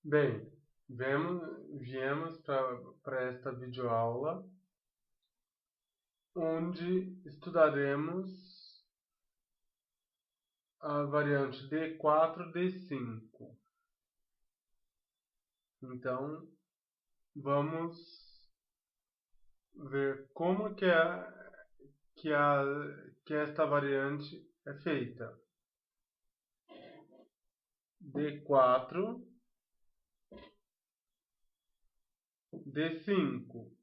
Bem, viemos para esta videoaula, onde estudaremos a variante D4, D5. Então, vamos ver como que esta variante é feita. D4, D5.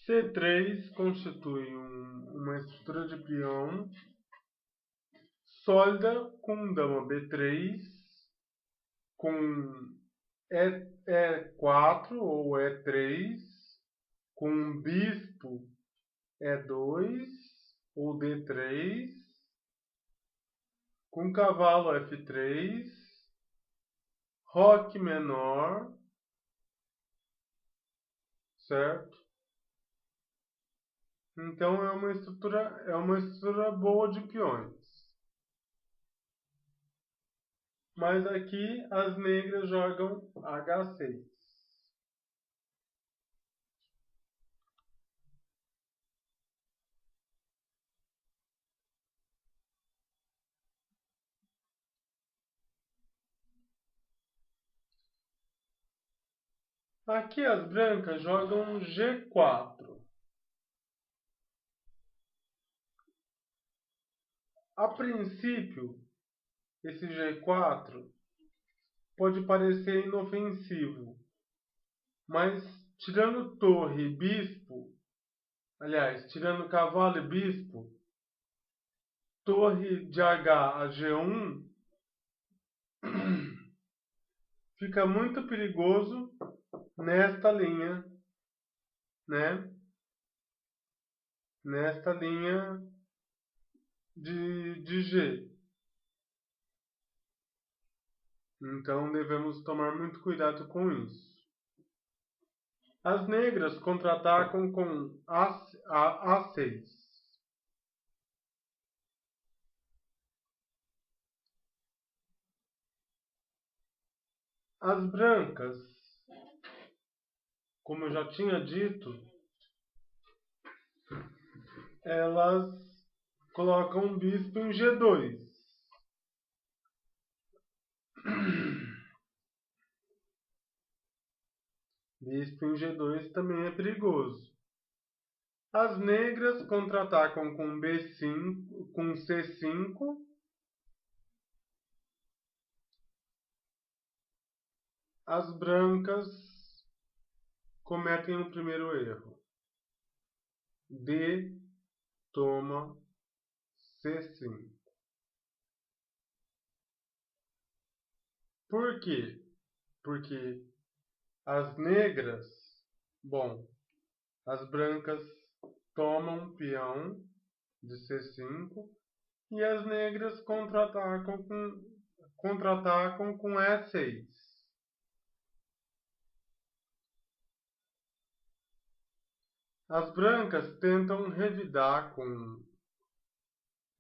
C3 constitui uma estrutura de peão sólida com dama B3, com E4 ou E3, com bispo E2 ou D3, com cavalo F3, roque menor, certo? Então é uma estrutura boa de peões. Mas aqui as negras jogam H6. Aqui as brancas jogam G4. A princípio, esse G4 pode parecer inofensivo, mas tirando torre e bispo, aliás, tirando cavalo e bispo, torre de H a G1, fica muito perigoso nesta linha, né? Nesta linha de G. Então devemos tomar muito cuidado com isso. As negras contra-atacam com A6. As brancas, como eu já tinha dito, elas colocam o bispo em G2. Bispo em G2 também é perigoso. As negras contra-atacam com B5, com C5. As brancas cometem o primeiro erro. D toma C5. Por quê? Porque as negras, as brancas tomam peão de C5 e as negras contra-atacam com E6. As brancas tentam revidar com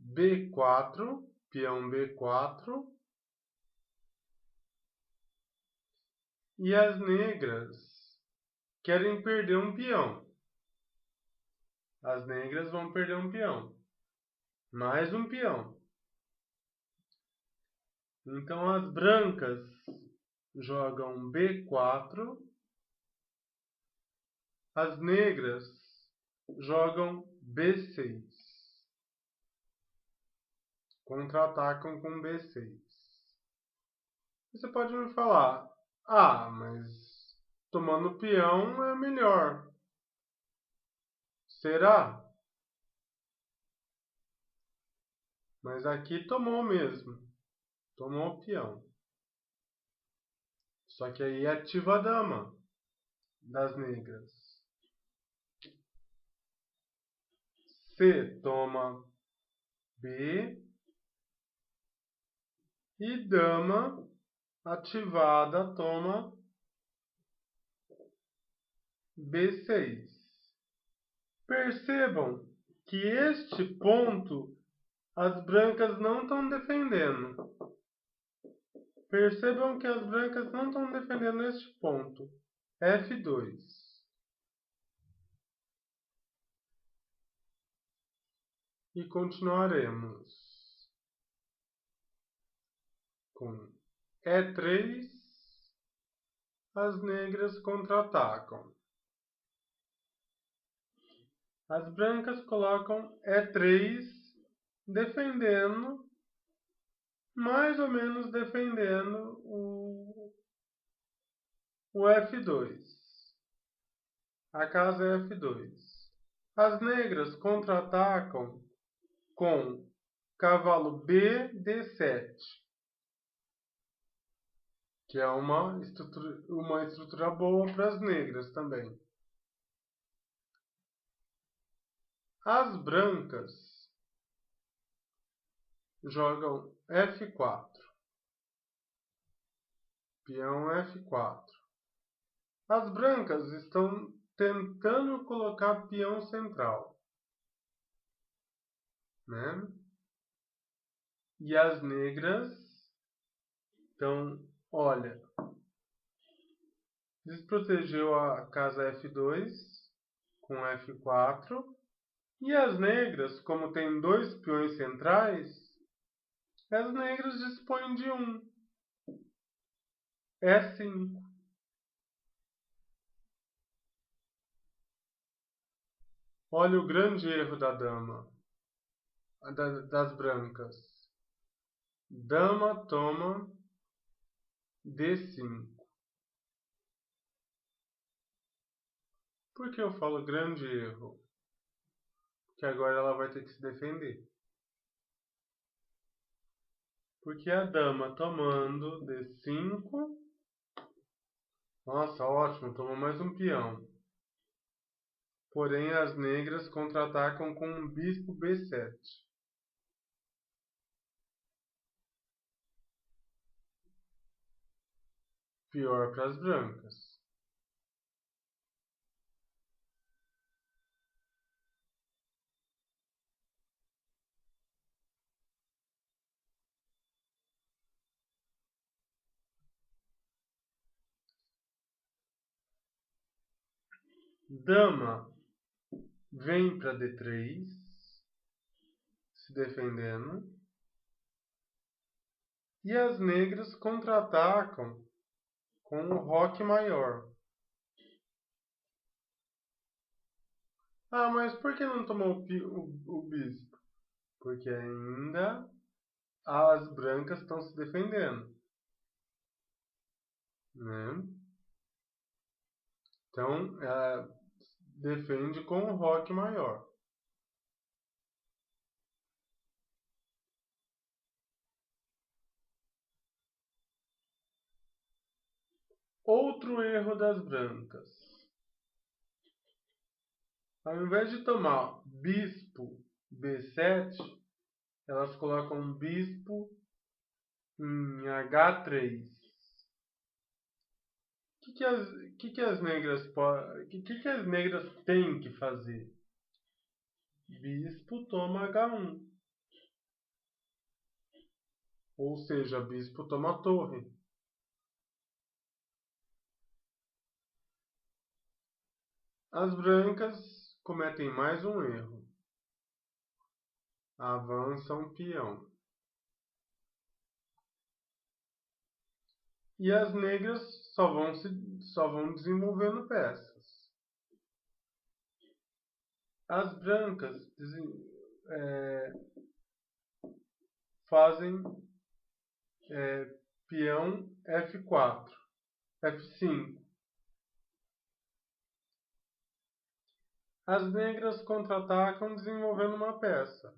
B4, peão B4, e as negras querem perder um peão. As negras vão perder um peão. Mais um peão. Então as brancas jogam B4. As negras jogam B6. Contra-atacam com B6. Você pode me falar, mas tomando peão é melhor. Será? Mas aqui tomou mesmo. Tomou o peão. Só que aí ativa a dama das negras. C toma B. E dama ativada toma B6. Percebam que este ponto as brancas não estão defendendo. Percebam que as brancas não estão defendendo este ponto, F2. E continuaremos com E3, as negras contra-atacam. As brancas colocam E3 defendendo, mais ou menos defendendo o F2. A casa é F2. As negras contra-atacam com cavalo B, D7, que é uma estrutura boa para as negras também. As brancas jogam F4, peão F4. As brancas estão tentando colocar peão central, né? E as negras, então, olha, desprotegeu a casa F2 com F4. E as negras, como tem dois peões centrais, as negras dispõem de um, E5. Olha o grande erro da dama, das brancas. Dama toma D5. Por que eu falo grande erro? Porque agora ela vai ter que se defender. Porque a dama tomando D5... Nossa, ótimo, tomou mais um peão. Porém, as negras contra-atacam com um bispo B7. Pior para as brancas. Dama vem para D3, se defendendo. E as negras contra-atacam com o roque maior. Ah, mas por que não tomou o bispo? Porque ainda as brancas estão se defendendo, né? Então, ela defende com o roque maior. Outro erro das brancas. Ao invés de tomar bispo B7, elas colocam bispo em H3. O que as negras têm que fazer? Bispo toma H1. Ou seja, bispo toma torre. As brancas cometem mais um erro. Avançam peão. E as negras só vão desenvolvendo peças. As brancas fazem peão F4, F5. As negras contra-atacam desenvolvendo uma peça.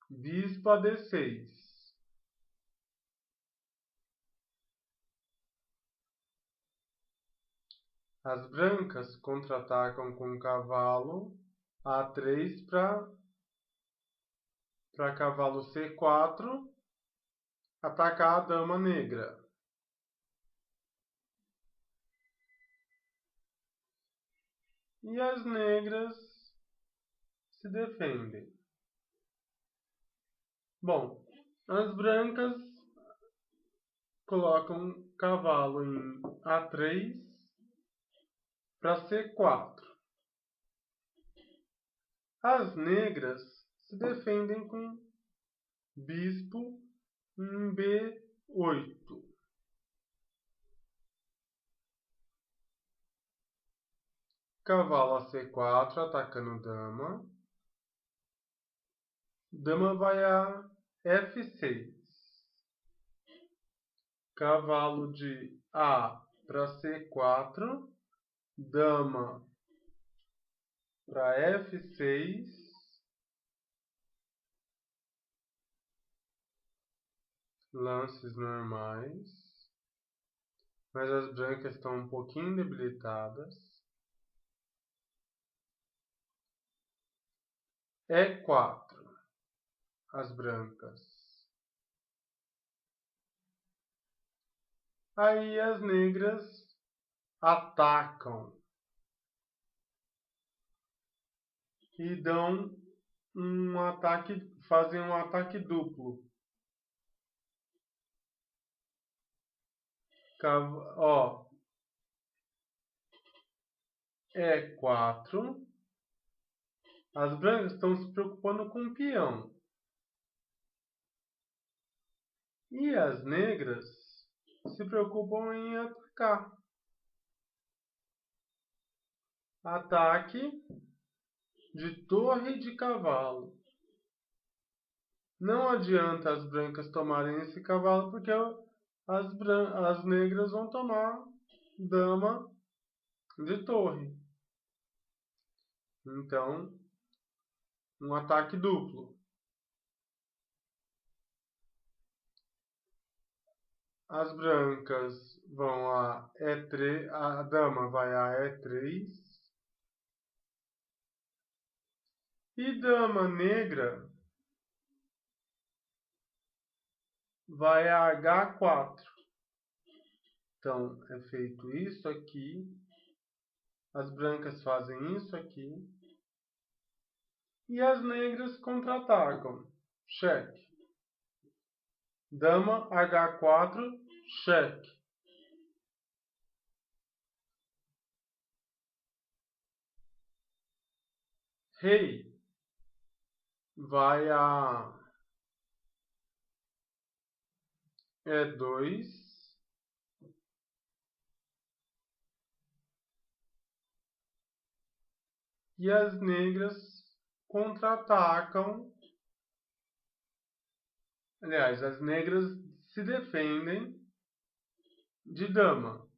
Bispo a D6. As brancas contra-atacam com cavalo A3 para cavalo C4 atacar a dama negra. E as negras se defendem. Bom, as brancas colocam cavalo em A3 para C4. As negras se defendem com bispo em B8. Cavalo a C4, atacando dama. Dama vai a F6. Cavalo de A para C4. Dama para F6. Lances normais. Mas as brancas estão um pouquinho debilitadas. E4. As brancas. Aí as negras atacam e dão um ataque, fazem um ataque duplo. Ó, E4. As brancas estão se preocupando com o peão. E as negras se preocupam em atacar. Ataque de torre e de cavalo. Não adianta as brancas tomarem esse cavalo, porque as negras vão tomar dama de torre. Então, um ataque duplo. As brancas vão a E3, a dama vai a E3. E dama negra vai a H4. Então, é feito isso aqui. As brancas fazem isso aqui. E as negras contra-atacam. Cheque. Dama H4, cheque. Rei vai a E2. E as negras contra-atacam. Aliás, as negras se defendem de dama,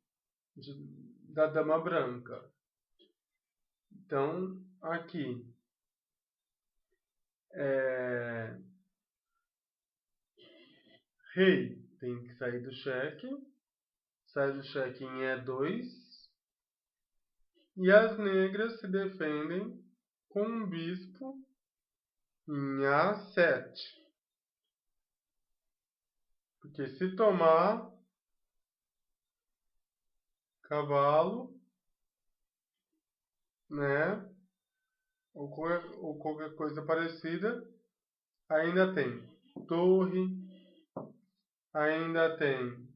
da dama branca. Então, aqui, rei tem que sair do cheque, sai do cheque em E2, e as negras se defendem com um bispo em A7. Porque se tomar cavalo, né, ou qualquer coisa parecida, ainda tem torre, ainda tem,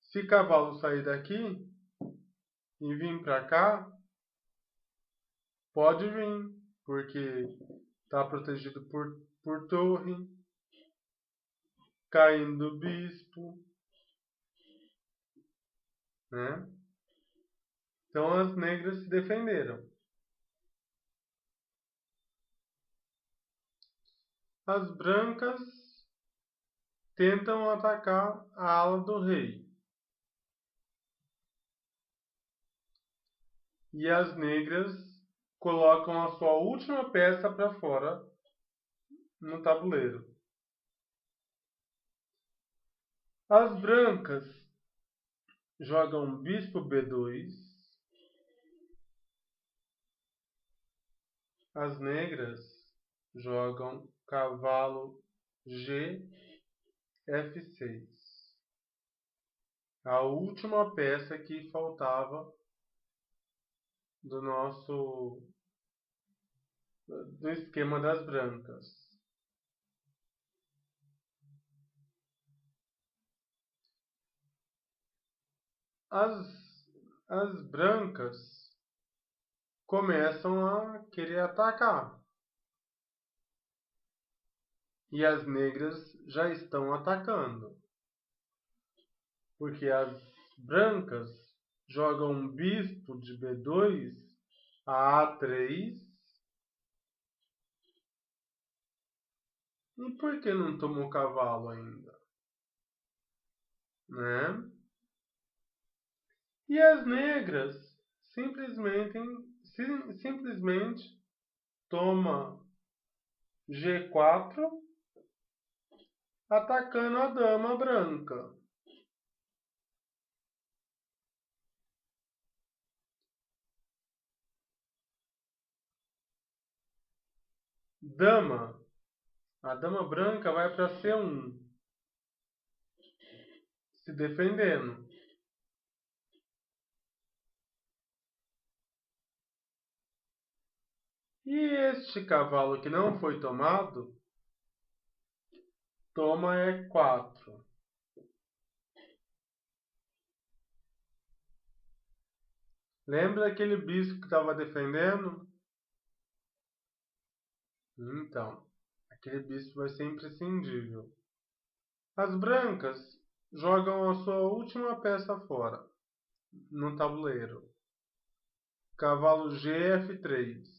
se cavalo sair daqui e vir para cá, pode vir, porque está protegido por torre, caindo do bispo, né? Então as negras se defenderam. As brancas tentam atacar a ala do rei. E as negras colocam a sua última peça para fora no tabuleiro. As brancas jogam bispo B2. As negras jogam cavalo G F6. A última peça que faltava do esquema das brancas. As brancas começam a querer atacar. E as negras já estão atacando. Porque as brancas jogam bispo de B2 a A3. E por que não tomou cavalo ainda? Né? E as negras simplesmente toma G4 atacando a dama branca. A dama branca vai para C1, se defendendo. E este cavalo que não foi tomado, toma E4. Lembra aquele bispo que estava defendendo? Então, aquele bispo vai ser imprescindível. As brancas jogam a sua última peça fora, no tabuleiro. Cavalo G, F3.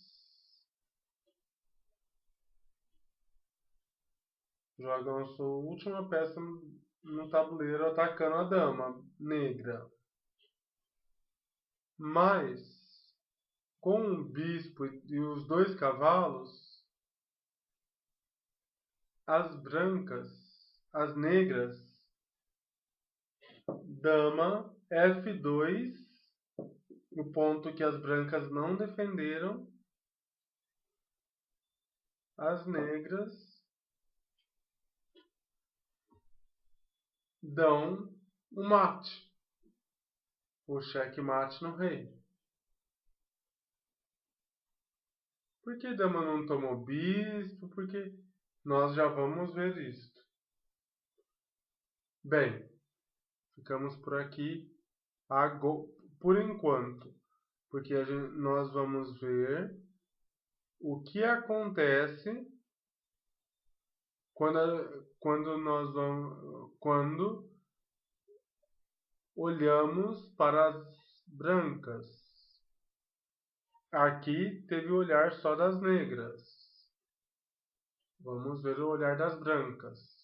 Jogam a sua última peça no tabuleiro, atacando a dama negra. Mas, com o bispo e os dois cavalos, as negras, dama F2, o ponto que as brancas não defenderam, as negras dão o mate, o checkmate no rei. Por que dama não tomou bispo? Porque nós já vamos ver isto. Bem, ficamos por aqui por enquanto, porque nós vamos ver o que acontece quando olhamos para as brancas. Aqui teve o olhar só das negras. Vamos ver o olhar das brancas.